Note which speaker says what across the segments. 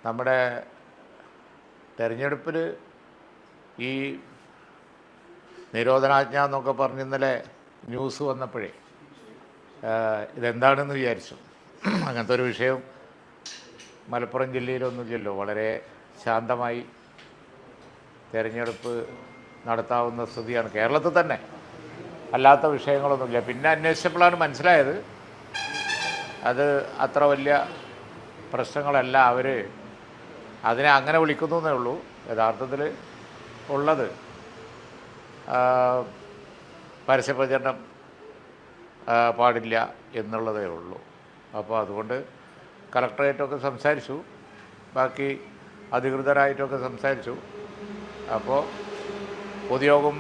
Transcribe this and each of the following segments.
Speaker 1: നമ്മുടെ തെരഞ്ഞെടുപ്പിൽ ഈ നിരോധനാജ്ഞ എന്നൊക്കെ പറഞ്ഞ് ഇന്നലെ ന്യൂസ് വന്നപ്പോഴേ ഇതെന്താണെന്ന് വിചാരിച്ചു. അങ്ങനത്തെ ഒരു വിഷയം മലപ്പുറം ജില്ലയിലൊന്നുമില്ലല്ലോ. വളരെ ശാന്തമായി തിരഞ്ഞെടുപ്പ് നടത്താവുന്ന സ്ഥിതിയാണ് കേരളത്തിൽ തന്നെ. അല്ലാത്ത വിഷയങ്ങളൊന്നുമില്ല. പിന്നെ അന്വേഷിച്ചപ്പോഴാണ് മനസ്സിലായത് അത് അത്ര വലിയ പ്രശ്നങ്ങളല്ല. അവർ അതിനെ അങ്ങനെ വിളിക്കുന്നു എന്നേ ഉള്ളൂ. യഥാർത്ഥത്തിൽ ഉള്ളത് പരസ്യപ്രചരണം പാടില്ല എന്നുള്ളതേ ഉള്ളൂ. അപ്പോൾ അതുകൊണ്ട് കളക്ടറേറ്റൊക്കെ സംസാരിച്ചു, ബാക്കി അധികൃതരായിട്ടൊക്കെ സംസാരിച്ചു. അപ്പോൾ പൊതുയോഗം,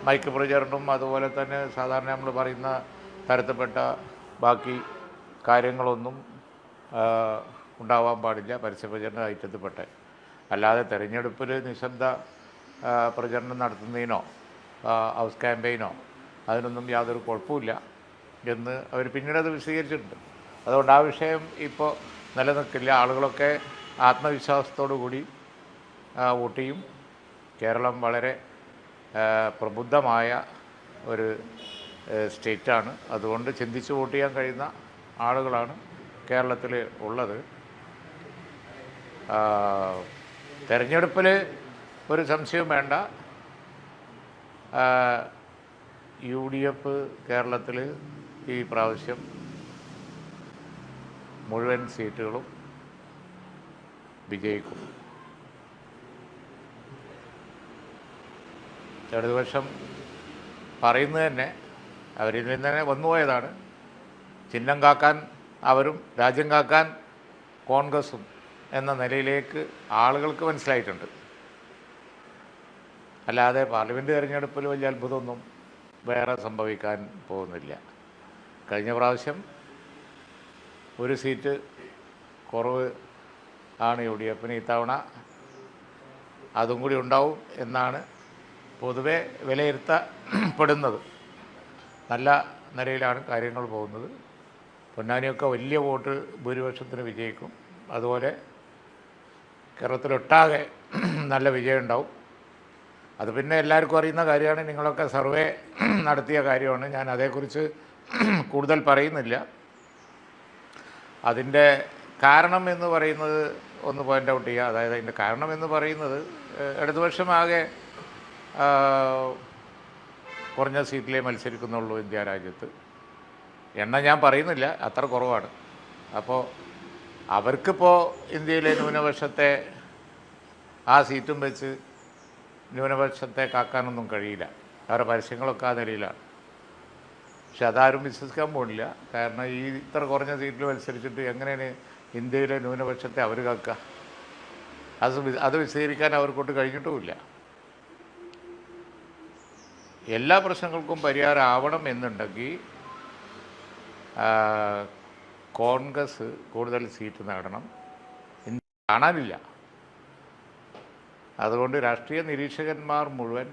Speaker 1: മൈക്ക് പ്രചരണം, അതുപോലെ തന്നെ സാധാരണ നമ്മൾ പറയുന്ന തരത്തിൽപ്പെട്ട ബാക്കി കാര്യങ്ങളൊന്നും ഉണ്ടാവാൻ പാടില്ല പരസ്യപ്രചരണ ഐറ്റത്തിൽപ്പെട്ട. അല്ലാതെ തെരഞ്ഞെടുപ്പിൽ നിശബ്ദ പ്രചരണം നടത്തുന്നതിനോ ഹൗസ് ക്യാമ്പയിനോ അതിനൊന്നും യാതൊരു കുഴപ്പമില്ല എന്ന് അവർ പിന്നീടത് വിശദീകരിച്ചിട്ടുണ്ട്. അതുകൊണ്ട് ആ വിഷയം ഇപ്പോൾ നിലനിൽക്കില്ല. ആളുകളൊക്കെ ആത്മവിശ്വാസത്തോടു കൂടി വോട്ട് ചെയ്യും. കേരളം വളരെ പ്രബുദ്ധമായ ഒരു സ്റ്റേറ്റാണ്. അതുകൊണ്ട് ചിന്തിച്ച് വോട്ട് ചെയ്യാൻ കഴിയുന്ന ആളുകളാണ് കേരളത്തിൽ ഉള്ളത്. തെരഞ്ഞെടുപ്പിൽ ഒരു സംശയവും വേണ്ട. UDF കേരളത്തിൽ ഈ പ്രാവശ്യം മുഴുവൻ സീറ്റുകളും വിജയിക്കും. ഇടതുപക്ഷം പറയുന്നത് തന്നെ അവരിൽ നിന്ന് തന്നെ വന്നുപോയതാണ്. ചിഹ്നം കാക്കാൻ അവരും രാജ്യം കാക്കാൻ കോൺഗ്രസും എന്ന നിലയിലേക്ക് ആളുകൾക്ക് മനസ്സിലായിട്ടുണ്ട്. അല്ലാതെ പാർലമെൻറ്റ് തിരഞ്ഞെടുപ്പിൽ വലിയ അത്ഭുതമൊന്നും വേറെ സംഭവിക്കാൻ പോകുന്നില്ല. കഴിഞ്ഞ പ്രാവശ്യം ഒരു സീറ്റ് കുറവ് ആണ് UDF. ഇത്തവണ അതും കൂടി ഉണ്ടാവും എന്നാണ് പൊതുവെ വിലയിരുത്തപ്പെടുന്നത്. നല്ല നിലയിലാണ് കാര്യങ്ങൾ പോകുന്നത്. പൊന്നാനിയൊക്കെ വലിയ വോട്ട് ഭൂരിപക്ഷത്തിന് വിജയിക്കും. അതുപോലെ കേരളത്തിലൊട്ടാകെ നല്ല വിജയം ഉണ്ടാവും. അത് പിന്നെ എല്ലാവർക്കും അറിയുന്ന കാര്യമാണ്. നിങ്ങളൊക്കെ സർവേ നടത്തിയ കാര്യമാണ്. ഞാൻ അതേക്കുറിച്ച് കൂടുതൽ പറയുന്നില്ല. അതിൻ്റെ കാരണം എന്ന് പറയുന്നത് ഒന്ന് പോയിൻ്റ് ഔട്ട് ചെയ്യുക. അതായത് അതിൻ്റെ കാരണം എന്ന് പറയുന്നത് ഇടതുപക്ഷമാകെ കുറഞ്ഞ സീറ്റിലേ മത്സരിക്കുന്നുള്ളൂ ഇന്ത്യ രാജ്യത്ത്. എണ്ണം ഞാൻ പറയുന്നില്ല, അത്ര കുറവാണ്. അപ്പോൾ അവർക്കിപ്പോൾ ഇന്ത്യയിലെ ന്യൂനപക്ഷത്തെ ആ സീറ്റും വെച്ച് ന്യൂനപക്ഷത്തെ കാക്കാനൊന്നും കഴിയില്ല. അവരുടെ പരസ്യങ്ങളൊക്കെ ആ നിലയിലാണ്. പക്ഷെ അതാരും വിശ്വസിക്കാൻ പോകില്ല. കാരണം ഈ ഇത്ര കുറഞ്ഞ സീറ്റിൽ മത്സരിച്ചിട്ട് എങ്ങനെയാണ് ഇന്ത്യയിലെ ന്യൂനപക്ഷത്തെ അവർ കാക്കുക? അത് വിശദീകരിക്കാൻ അവർക്കൊട്ട് കഴിഞ്ഞിട്ടുമില്ല. എല്ലാ പ്രശ്നങ്ങൾക്കും പരിഹാരം ആവണം എന്നുണ്ടെങ്കിൽ കോൺഗ്രസ് കൂടുതൽ സീറ്റ് നേടണം. കാണാനില്ല. അതുകൊണ്ട് രാഷ്ട്രീയ നിരീക്ഷകന്മാർ മുഴുവൻ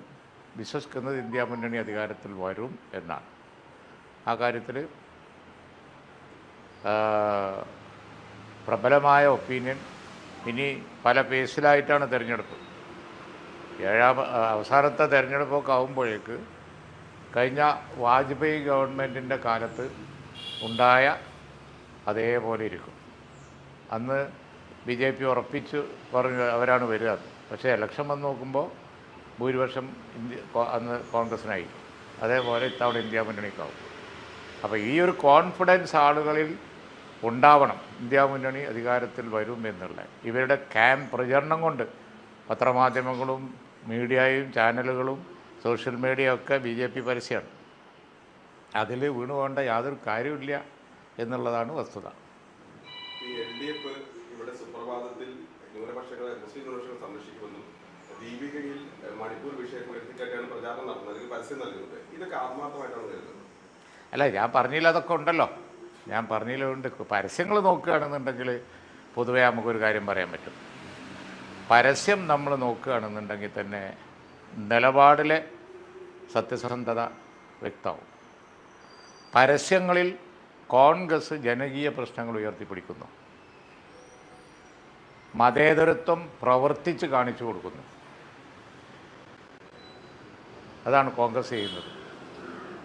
Speaker 1: വിശ്വസിക്കുന്നത് ഇന്ത്യ മുന്നണി അധികാരത്തിൽ വരും എന്നാണ്. ആ കാര്യത്തിൽ പ്രബലമായ ഒപ്പീനിയൻ. ഇനി പല പേസിലായിട്ടാണ് തിരഞ്ഞെടുപ്പ്. അവസാനത്തെ തിരഞ്ഞെടുപ്പൊക്കെ ആകുമ്പോഴേക്ക് കഴിഞ്ഞ വാജ്പേയി ഗവൺമെൻറ്റിൻ്റെ കാലത്ത് ഉണ്ടായ അതേപോലെ ഇരിക്കും. അന്ന് BJP ഉറപ്പിച്ച് പറഞ്ഞു അവരാണ് വരിക. പക്ഷേ ഇലക്ഷൻ വന്ന് നോക്കുമ്പോൾ ഭൂരിപക്ഷം അന്ന് കോൺഗ്രസിനായി. അതേപോലെ ഇത്തവണ ഇന്ത്യ മുന്നണിക്കാവും. അപ്പോൾ ഈ ഒരു കോൺഫിഡൻസ് ആളുകളിൽ ഉണ്ടാവണം. ഇന്ത്യ മുന്നണി അധികാരത്തിൽ വരും എന്നുള്ള ഇവരുടെ പ്രചരണം കൊണ്ട് പത്രമാധ്യമങ്ങളും മീഡിയയും ചാനലുകളും സോഷ്യൽ മീഡിയ ഒക്കെ BJP പരസ്യമാണ്. അതിൽ വീണു പോകേണ്ട യാതൊരു കാര്യമില്ല എന്നുള്ളതാണ് വസ്തുത.
Speaker 2: ഇവിടെ സുപ്രഭാതത്തിൽ ന്യൂനപക്ഷങ്ങളെ മുസ്ലിം ന്യൂനപക്ഷങ്ങൾ സംരക്ഷിക്കുമെന്നും ദീപികയിൽ മണിപ്പൂർ വിഷയം ഉയർത്തിക്കാറ്റാണ് പ്രചാരണം നടത്തുന്നത്, പരസ്യം നൽകുന്നത്. ഇതൊക്കെ ആത്മാർത്ഥമായിട്ടാണ് കരുതുന്നത്.
Speaker 1: അല്ല, ഞാൻ പറഞ്ഞില്ല, അതൊക്കെ ഉണ്ടല്ലോ. ഞാൻ പറഞ്ഞില്ലുണ്ട്. പരസ്യങ്ങൾ നോക്കുകയാണെന്നുണ്ടെങ്കിൽ പൊതുവേ നമുക്കൊരു കാര്യം പറയാൻ പറ്റും. പരസ്യം നമ്മൾ നോക്കുകയാണെന്നുണ്ടെങ്കിൽ തന്നെ നിലപാടിലെ സത്യസന്ധത വ്യക്തമാവും. പരസ്യങ്ങളിൽ കോൺഗ്രസ് ജനകീയ പ്രശ്നങ്ങൾ ഉയർത്തിപ്പിടിക്കുന്നു, മതേതരത്വം പ്രവർത്തിച്ച് കാണിച്ചു കൊടുക്കുന്നു. അതാണ് കോൺഗ്രസ് ചെയ്യുന്നത്.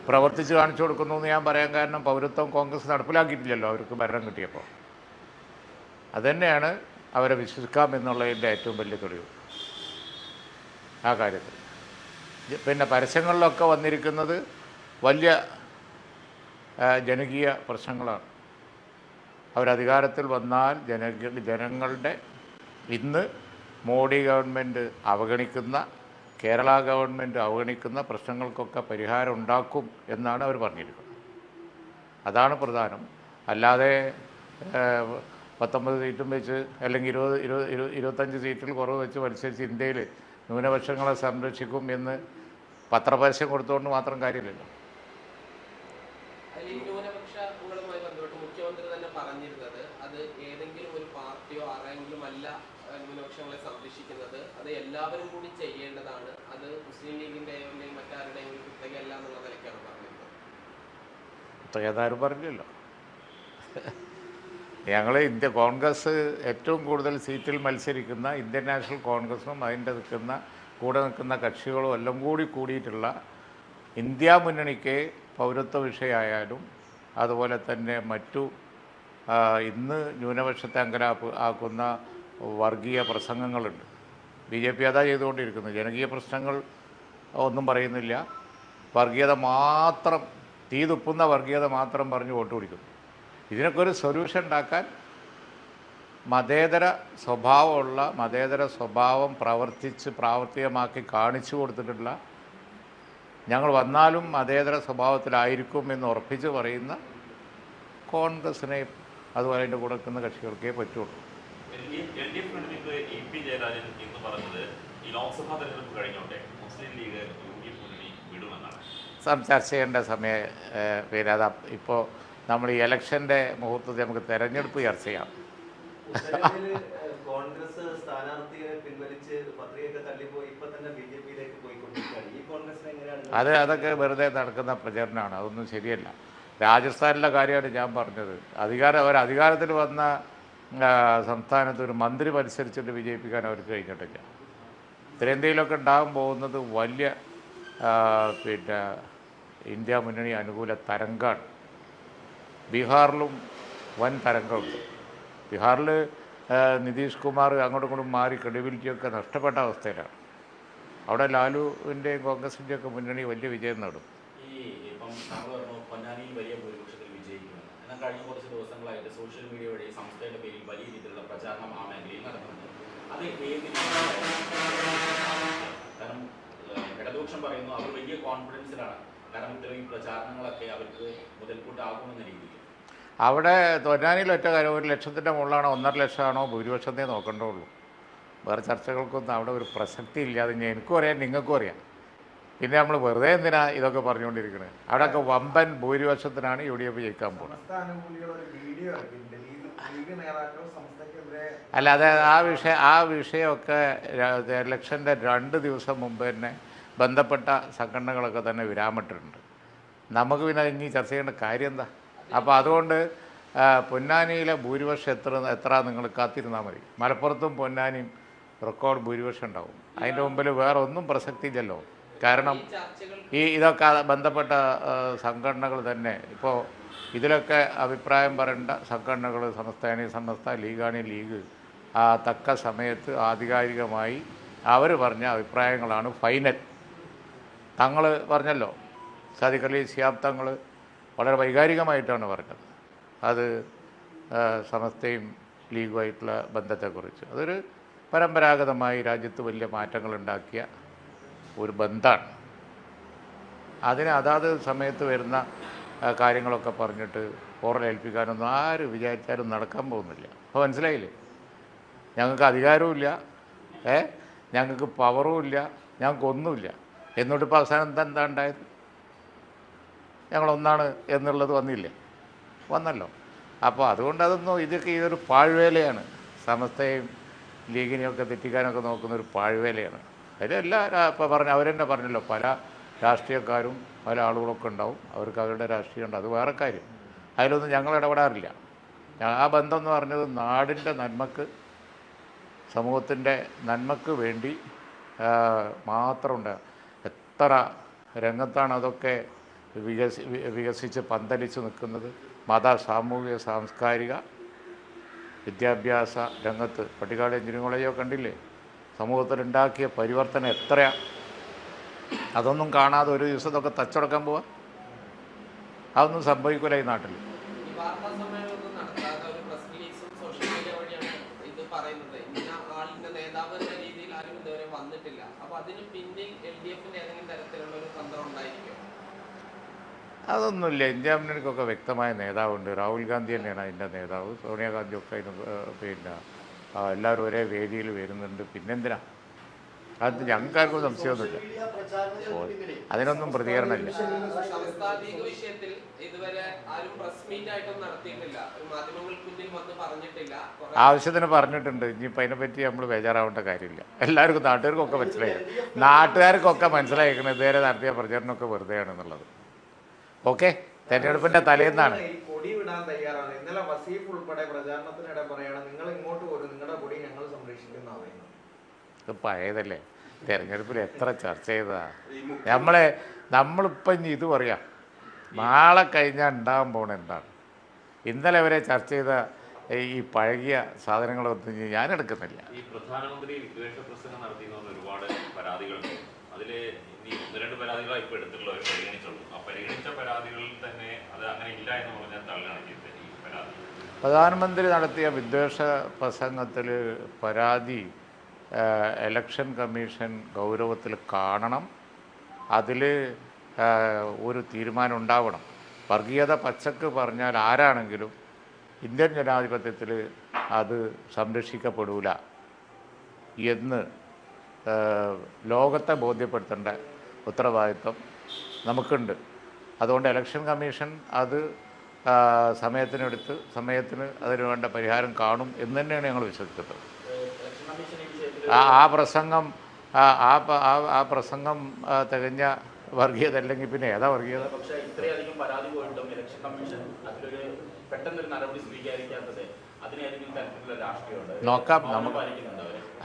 Speaker 1: പ്രവർത്തിച്ച് കാണിച്ചു കൊടുക്കുന്നു എന്ന് ഞാൻ പറയാൻ കാരണം പൗരത്വം കോൺഗ്രസ് നടപ്പിലാക്കിയിട്ടില്ലല്ലോ അവർക്ക് ഭരണം കിട്ടിയപ്പോൾ. അതുതന്നെയാണ് അവരെ വിശ്വസിക്കാം എന്നുള്ളതിൻ്റെ ഏറ്റവും വലിയ തെളിവ് ആ കാര്യത്തിൽ. പിന്നെ പരസ്യങ്ങളിലൊക്കെ വന്നിരിക്കുന്നത് വലിയ ജനകീയ പ്രശ്നങ്ങളാണ്. അവരധികാരത്തിൽ വന്നാൽ ജനങ്ങളുടെ ഇന്ന് മോഡി ഗവൺമെൻറ് അവഗണിക്കുന്ന, കേരള ഗവൺമെൻറ് അവഗണിക്കുന്ന പ്രശ്നങ്ങൾക്കൊക്കെ പരിഹാരം ഉണ്ടാക്കും എന്നാണ് അവർ പറഞ്ഞിരിക്കുന്നത്. അതാണ് പ്രധാനം. അല്ലാതെ 19 സീറ്റും വെച്ച് അല്ലെങ്കിൽ 25 സീറ്റിൽ കുറവ് വെച്ച് മത്സരിച്ച് ഇന്ത്യയിൽ ന്യൂനപക്ഷങ്ങളെ സംരക്ഷിക്കും എന്ന് പത്രപരസ്യം കൊടുത്തുകൊണ്ട് മാത്രം കാര്യമില്ലല്ലോ.
Speaker 3: ന്യൂനപക്ഷങ്ങളുമായി ബന്ധപ്പെട്ട് മുഖ്യമന്ത്രി തന്നെ പറഞ്ഞിരുന്നത് അത് ഏതെങ്കിലും ഒരു പാർട്ടിയോ ആരെങ്കിലും അല്ല ന്യൂനപക്ഷങ്ങളെ സംരക്ഷിക്കുന്നത്, അത് എല്ലാവരും കൂടി ചെയ്യേണ്ടതാണ്, അത് മുസ്ലിം ലീഗിൻ്റെയോ അല്ലെങ്കിൽ മറ്റാരുടെയും ഒരു കുത്തകയല്ല എന്നുള്ള നിലയ്ക്കാണ് പറഞ്ഞിരുന്നത്.
Speaker 1: ഏതാരും പറഞ്ഞില്ലല്ലോ. ഞങ്ങൾ കോൺഗ്രസ് ഏറ്റവും കൂടുതൽ സീറ്റിൽ മത്സരിക്കുന്ന ഇന്ത്യൻ നാഷണൽ കോൺഗ്രസും അതിൻ്റെ കൂടെ നിൽക്കുന്ന കക്ഷികളും എല്ലാം കൂടിയിട്ടുള്ള ഇന്ത്യ മുന്നണിക്ക് പൗരത്വ വിഷയമായാലും അതുപോലെ തന്നെ മറ്റു ഇന്ന് ന്യൂനപക്ഷത്തെ ആക്കുന്ന വർഗീയ പ്രസംഗങ്ങളുണ്ട്. BJP അതാ ചെയ്തുകൊണ്ടിരിക്കുന്നത്. ജനകീയ പ്രശ്നങ്ങൾ ഒന്നും പറയുന്നില്ല, വർഗീയത മാത്രം, തീ തുപ്പുന്ന വർഗീയത മാത്രം പറഞ്ഞ് വോട്ട് പിടിക്കുന്നു. ഇതിനൊക്കെ ഒരു സൊല്യൂഷൻ ഉണ്ടാക്കാൻ മതേതര സ്വഭാവം പ്രാവർത്തികമാക്കി കാണിച്ചു കൊടുത്തിട്ടുള്ള, ഞങ്ങൾ വന്നാലും മതേതര സ്വഭാവത്തിലായിരിക്കും എന്ന് ഉറപ്പിച്ച് പറയുന്ന കോൺഗ്രസിനെ അതുപോലെ അതിൻ്റെ കൂടെ നിൽക്കുന്ന കക്ഷികൾക്കേ പറ്റുള്ളൂ. ചർച്ച ചെയ്യേണ്ട സമയം പിന്നെ അതാ ഇപ്പോൾ നമ്മൾ ഈ ഇലക്ഷൻ്റെ മുഹൂർത്തത്തിൽ നമുക്ക് തെരഞ്ഞെടുപ്പ് ചർച്ച ചെയ്യാം.
Speaker 4: കോൺഗ്രസ് സ്ഥാനാർത്ഥിയെ പിൻവലിച്ച് പത്രികയൊക്കെ തള്ളിപ്പോയി ഇപ്പൊ തന്നെ BJPയിലേക്ക് പോയിക്കൊണ്ടിരിക്കുകയാണ്. ഈ കോൺഗ്രസിനെ എങ്ങനെയാണ്?
Speaker 1: അതൊക്കെ വെറുതെ നടക്കുന്ന പ്രചരണമാണ്, അതൊന്നും ശരിയല്ല. രാജസ്ഥാനിലെ കാര്യമാണ് ഞാൻ പറഞ്ഞത്. അധികാരത്തിൽ വന്ന സംസ്ഥാനത്ത് ഒരു മന്ത്രി മത്സരിച്ചിട്ട് വിജയിപ്പിക്കാൻ അവർക്ക് കഴിഞ്ഞിട്ടില്ല. ഉത്തരേന്ത്യയിലൊക്കെ ഉണ്ടാകാൻ പോകുന്നത് വലിയ പിന്നെ ഇന്ത്യ മുന്നണി അനുകൂല തരംഗമാണ്. ബീഹാറിലും വൻ തരംഗമുണ്ട്. ബീഹാറിൽ നിതീഷ് കുമാർ അങ്ങോട്ടും ഇങ്ങോട്ടും മാറി ക്രെഡിബിലിറ്റിയൊക്കെ നഷ്ടപ്പെട്ട അവസ്ഥയിലാണ്. അവിടെ ലാലുവിൻ്റെയും കോൺഗ്രസിൻ്റെയൊക്കെ മുന്നണി വലിയ വിജയം നേടും.
Speaker 5: വലിയ ഭൂരിപക്ഷത്തിൽ വിജയിക്കുമെന്ന്. എന്നാൽ കഴിഞ്ഞ കുറച്ച് ദിവസങ്ങളായിട്ട് സോഷ്യൽ മീഡിയ വഴി സംസ്ഥയുടെ പേരിൽ വലിയ രീതിയിലുള്ള പ്രചാരണം ആ മേഖലയിൽ നടക്കുന്നുണ്ട്. അത് ഏത് കാരണം ഇടതുപക്ഷം പറയുന്നു അവർ വലിയ കോൺഫിഡൻസിലാണ്, കാരണം ഇത്രയും പ്രചാരണങ്ങളൊക്കെ അവർക്ക് മുതൽക്കൂട്ടാകുമെന്ന രീതിയിൽ.
Speaker 1: അവിടെ പൊന്നാനിയിൽ ഒറ്റ കാര്യം, 1 ലക്ഷത്തിൻ്റെ മുകളിലാണോ 1.5 ലക്ഷമാണോ ഭൂരിപക്ഷത്തെ നോക്കേണ്ടതുള്ളൂ. വേറെ ചർച്ചകൾക്കൊന്നും അവിടെ ഒരു പ്രസക്തി ഇല്ലാതെ എനിക്കും അറിയാം, നിങ്ങൾക്കും അറിയാം. പിന്നെ നമ്മൾ വെറുതെ എന്തിനാ ഇതൊക്കെ പറഞ്ഞുകൊണ്ടിരിക്കുന്നത്? അവിടെയൊക്കെ വമ്പൻ ഭൂരിപക്ഷത്തിനാണ് UDF ജയിക്കാൻ പോകുന്നത്. അല്ല, അതായത് ആ വിഷയമൊക്കെ ഇലക്ഷൻ്റെ 2 ദിവസം മുമ്പ് തന്നെ ബന്ധപ്പെട്ട സംഘടനകളൊക്കെ തന്നെ വിരാമിട്ടിട്ടുണ്ട്. നമുക്ക് പിന്നെ ഇനി ചർച്ച ചെയ്യേണ്ട കാര്യം എന്താ? അപ്പോൾ അതുകൊണ്ട് പൊന്നാനിയിലെ ഭൂരിപക്ഷം എത്ര നിങ്ങൾ കാത്തിരുന്നാൽ മതി. മലപ്പുറത്തും പൊന്നാനിയും റെക്കോർഡ് ഭൂരിപക്ഷം ഉണ്ടാവും. അതിൻ്റെ മുമ്പിൽ വേറെ ഒന്നും പ്രസക്തിയില്ലല്ലോ. കാരണം ഇതൊക്കെ ബന്ധപ്പെട്ട സംഘടനകൾ തന്നെ ഇപ്പോൾ ഇതിലൊക്കെ അഭിപ്രായം പറയേണ്ട സംഘടനകൾ സമസ്ത ലീഗാണി ലീഗ് തക്ക സമയത്ത് ആധികാരികമായി അവർ പറഞ്ഞ അഭിപ്രായങ്ങളാണ് ഫൈനൽ. തങ്ങൾ പറഞ്ഞല്ലോ, സാദിഖ് അലി ശിഹാബ് തങ്ങൾ വളരെ വൈകാരികമായിട്ടാണ് പറഞ്ഞത് അത് സമസ്തയും ലീഗുമായിട്ടുള്ള ബന്ധത്തെക്കുറിച്ച്. അതൊരു പരമ്പരാഗതമായി രാജ്യത്ത് വലിയ മാറ്റങ്ങളുണ്ടാക്കിയ ഒരു ബന്ധമാണ്. അതിന് അതാത് സമയത്ത് വരുന്ന കാര്യങ്ങളൊക്കെ പറഞ്ഞിട്ട് ഓറലേൽപ്പിക്കാനൊന്നും ആര് വിചാരിച്ചാലും നടക്കാൻ പോകുന്നില്ല. അപ്പോൾ മനസ്സിലായില്ലേ? ഞങ്ങൾക്ക് അധികാരവും ഇല്ല, ഞങ്ങൾക്ക് പവറും ഇല്ല, ഞങ്ങൾക്കൊന്നുമില്ല. എന്നിട്ടിപ്പോൾ അവസാനം എന്താ ഉണ്ടായത്? ഞങ്ങളൊന്നാണ് എന്നുള്ളത് വന്നല്ലോ. അപ്പോൾ അതുകൊണ്ട് ഇതൊക്കെ ഇതൊരു പാഴ്വേലയാണ്. സമസ്തയും ലീഗിനെയൊക്കെ തെറ്റിക്കാനൊക്കെ നോക്കുന്ന ഒരു പാഴ്വേലയാണ്. ഇപ്പോൾ അവരെന്നെ പറഞ്ഞല്ലോ, പല രാഷ്ട്രീയക്കാരും പല ആളുകളൊക്കെ ഉണ്ടാവും, അവർക്ക് അവരുടെ രാഷ്ട്രീയം ഉണ്ട്, അത് വേറെ കാര്യം. അതിലൊന്നും ഞങ്ങൾ ഇടപെടാറില്ല. ആ ബന്ധം എന്ന് പറഞ്ഞത് നാടിൻ്റെ നന്മക്ക്, സമൂഹത്തിൻ്റെ നന്മക്ക് വേണ്ടി മാത്രമുണ്ട്. എത്ര രംഗത്താണ് അതൊക്കെ വികസിച്ച് പന്തലിച്ച് നിൽക്കുന്നത്. മത, സാമൂഹിക, സാംസ്കാരിക, വിദ്യാഭ്യാസ രംഗത്ത് പട്ടിക്കാട് എഞ്ചിനീയറിംഗ് കോളേജോ കണ്ടില്ലേ, സമൂഹത്തിലുണ്ടാക്കിയ പരിവർത്തനം എത്രയാണ്. അതൊന്നും കാണാതെ ഒരു ദിവസം ഇതൊക്കെ തച്ചുടക്കാൻ പോവാ? അതൊന്നും സംഭവിക്കില്ല ഈ നാട്ടിൽ.
Speaker 3: ഈ വാർത്താ സമ്മേളനമൊന്നും നടത്താതെ ഒരു പ്രസ് റിലീസും സോഷ്യൽ മീഡിയ വഴിയാണ് ഇത് പറയുന്നത്. ഇന്ന ആളിന്റെ നേതാവ് എന്ന രീതിയിൽ ആരും ഇതുവരെ വന്നിട്ടില്ല. അപ്പൊ അതിന് പിന്നിൽ LDF-ന്റെ ഏതെങ്കിലും തരത്തിലുള്ള ഒരു തന്ത്രം ഉണ്ടായിരിക്കും?
Speaker 1: അതൊന്നുമില്ല. ഇന്ത്യ മുന്നണിക്കൊക്കെ വ്യക്തമായ നേതാവുണ്ട്. രാഹുൽ ഗാന്ധി തന്നെയാണ് അതിൻ്റെ നേതാവ്. സോണിയാഗാന്ധിയൊക്കെ അതിന് എല്ലാവരും ഒരേ വേദിയിൽ വരുന്നുണ്ട്. പിന്നെന്തിനാ? അത് ഞങ്ങൾക്കാർക്കും സംശയമൊന്നുമില്ല. അതിനൊന്നും പ്രതികരണമില്ല.
Speaker 3: സമസ്താധിക വിഷയത്തിൽ ഇതുവരെ ആരും പ്രസ് മീറ്റ് ആയിട്ടൊന്നും നടത്തിയിട്ടില്ല. മാധ്യമങ്ങൾക്ക് മുന്നിൽ വന്ന് പറഞ്ഞിട്ടില്ല.
Speaker 1: ആവശ്യത്തിന് പറഞ്ഞിട്ടുണ്ട്. ഇനിയിപ്പോൾ അതിനെപ്പറ്റി നമ്മൾ ബേജാറാവേണ്ട കാര്യമില്ല. എല്ലാവർക്കും നാട്ടുകാർക്കൊക്കെ മനസ്സിലായി. നാട്ടുകാർക്കൊക്കെ മനസ്സിലായിരിക്കണം ഇതുവരെ നടത്തിയ പ്രചരണമൊക്കെ വെറുതെയാണെന്നുള്ളത്. ഓക്കെ, തെരഞ്ഞെടുപ്പിൻ്റെ തലേന്നാണ്.
Speaker 6: കൊടി വിടാൻ തയ്യാറാണ്. ഇന്നലെ വസീഫ് ഉൾപ്പെടെ പ്രചാരണത്തിനിടെ പറയാണ്, നിങ്ങൾ ഇങ്ങോട്ട് പോരും, നിങ്ങളുടെ കൊടി ഞങ്ങൾ സംരക്ഷിക്കുന്നതാണ്.
Speaker 1: ഇത് പഴയതല്ലേ. തെരഞ്ഞെടുപ്പിൽ എത്ര ചർച്ച ചെയ്തതാ. നമ്മളിപ്പം ഇനി ഇത് പറയാം, നാളെ കഴിഞ്ഞാൽ ഉണ്ടാകാൻ പോകണ എന്താണ്. ഇന്നലെ വരെ ചർച്ച ചെയ്ത ഈ പഴകിയ സാധനങ്ങളൊന്നും ഞാൻ എടുക്കുന്നില്ല.
Speaker 7: ഈ പ്രധാനമന്ത്രി വിദ്വേഷ പ്രസംഗം നടത്തിയെന്ന് ഒരുപാട് പരാതികളുണ്ട്. അതിൽ ഇനി 1-2 പരാതികളാണ് ഇപ്പോൾ എടുത്തിട്ടുള്ളവർ പരിഗണിച്ചുള്ളൂ. ആ പരിഗണിച്ച പരാതികളിൽ തന്നെ അത് അങ്ങനെ ഇല്ല എന്ന് പറഞ്ഞാൽ തള്ളുകയാണ് ചെയ്തത് ഈ പരാതി.
Speaker 1: പ്രധാനമന്ത്രി നടത്തിയ വിദ്വേഷ പ്രസംഗത്തിൽ പരാതി ഇലക്ഷൻ കമ്മീഷൻ ഗൗരവത്തിൽ കാണണം. അതിൽ ഒരു തീരുമാനം ഉണ്ടാവണം. വർഗീയത പച്ചക്ക് പറഞ്ഞാൽ ആരാണെങ്കിലും ഇന്ത്യൻ ജനാധിപത്യത്തിൽ അത് സംരക്ഷിക്കപ്പെടൂല എന്ന് ലോകത്തെ ബോധ്യപ്പെടുത്തേണ്ട ഉത്തരവാദിത്വം നമുക്കുണ്ട്. അതുകൊണ്ട് ഇലക്ഷൻ കമ്മീഷൻ അത് സമയത്തിന് അതിന് വേണ്ട പരിഹാരം കാണും എന്ന് തന്നെയാണ് ഞങ്ങൾ വിശ്വസിക്കുന്നത്. ആ പ്രസംഗം തികഞ്ഞ വർഗീയത അല്ലെങ്കിൽ പിന്നെ ഏതാ വർഗീയത?
Speaker 5: പക്ഷേ ഇത്രയധികം പരാതി പോയിട്ടും ഇലക്ഷൻ കമ്മീഷൻ അതിലൊരു പെട്ടെന്നൊരു നടപടി സ്വീകരിക്കാത്തത് അതിനേതെങ്കിലും തരത്തിലുള്ള രാഷ്ട്രീയമുണ്ട്?
Speaker 1: നോക്കാം.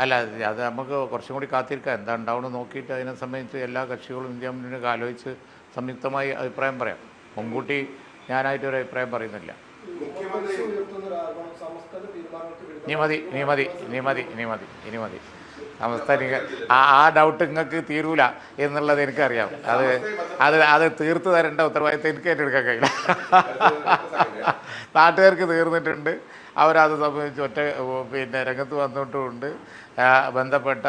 Speaker 1: അല്ല, അത് നമുക്ക് കുറച്ചും കൂടി കാത്തിരിക്കാം. എന്താ ഉണ്ടാവുമെന്ന് നോക്കിയിട്ട് അതിനെ സംബന്ധിച്ച് എല്ലാ കക്ഷികളും ഇന്ത്യ മുന്നണിയൊക്കെ ആലോചിച്ച് സംയുക്തമായി അഭിപ്രായം പറയാം. മുൻകൂട്ടി ഞാനായിട്ടൊരു അഭിപ്രായം പറയുന്നില്ല. ഇനി മതി. സമസ്ത ആ ഡൗട്ട് നിങ്ങൾക്ക് തീരൂല എന്നുള്ളത് എനിക്കറിയാം. അത് തീർത്തു തരേണ്ട ഉത്തരവാദിത്തം എനിക്ക് ഏറ്റെടുക്കാൻ കഴിയില്ല. നാട്ടുകാർക്ക് തീർന്നിട്ടുണ്ട്. അവരത് സംബന്ധിച്ച് രംഗത്ത് വന്നിട്ടുമുണ്ട്. ബന്ധപ്പെട്ട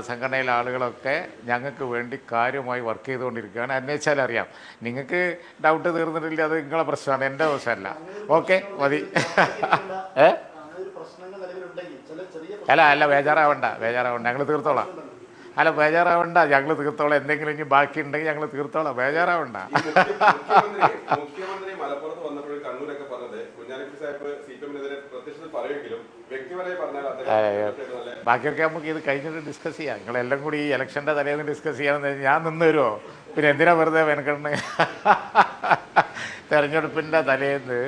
Speaker 1: സംഘടനയിലെ ആളുകളൊക്കെ ഞങ്ങൾക്ക് വേണ്ടി കാര്യമായി വർക്ക് ചെയ്തുകൊണ്ടിരിക്കുകയാണ്. അന്വേഷിച്ചാൽ അറിയാം. നിങ്ങൾക്ക് ഡൗട്ട് തീർന്നിട്ടില്ല, അത് നിങ്ങളെ പ്രശ്നമാണ്, എൻ്റെ പ്രശ്നമല്ല. ഓക്കെ, മതി. അല്ല ബേജാറാവണ്ട, ഞങ്ങൾ തീർത്തോളാം. ഞങ്ങൾ തീർത്തോളാം. എന്തെങ്കിലും ഇനി ബാക്കി ഉണ്ടെങ്കിൽ ഞങ്ങൾ തീർത്തോളാം. ബേജാറാവണ്ട.
Speaker 2: മുഖ്യമന്ത്രി മലപ്പുറത്ത് വന്നപ്പോൾ കണ്ണൂരൊക്കെ പറഞ്ഞത് കുഞ്ഞാലിക്കുട്ടി സാഹിബ് CPM-നെതിരെ പ്രത്യക്ഷത്തിൽ പറയുമെങ്കിലും വ്യക്തിപരമായി പറഞ്ഞാൽ
Speaker 1: ബാക്കിയൊക്കെ നമുക്ക് ഇത് കഴിഞ്ഞിട്ട് ഡിസ്കസ് ചെയ്യാം. നിങ്ങളെല്ലാം കൂടി ഈ ഇലക്ഷൻ്റെ തലേന്ന് ഡിസ്കസ് ചെയ്യാമെന്ന് ഞാൻ നിന്ന് വരുമോ? പിന്നെ എന്തിനാ വെറുതെ മെനക്കെണ്ണ? തെരഞ്ഞെടുപ്പിൻ്റെ തലേന്ന്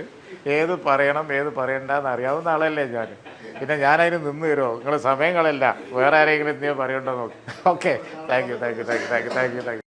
Speaker 1: ഏത് പറയണം ഏത് പറയണ്ടെന്ന് അറിയാവുന്ന ആളല്ലേ ഞാൻ. പിന്നെ ഞാനതിന് നിന്ന് തരുമോ? നിങ്ങൾ സമയങ്ങളല്ല വേറെ ആരെങ്കിലും എന്തെങ്കിലും പറയണ്ടോ നോക്കി. Okay, thank you.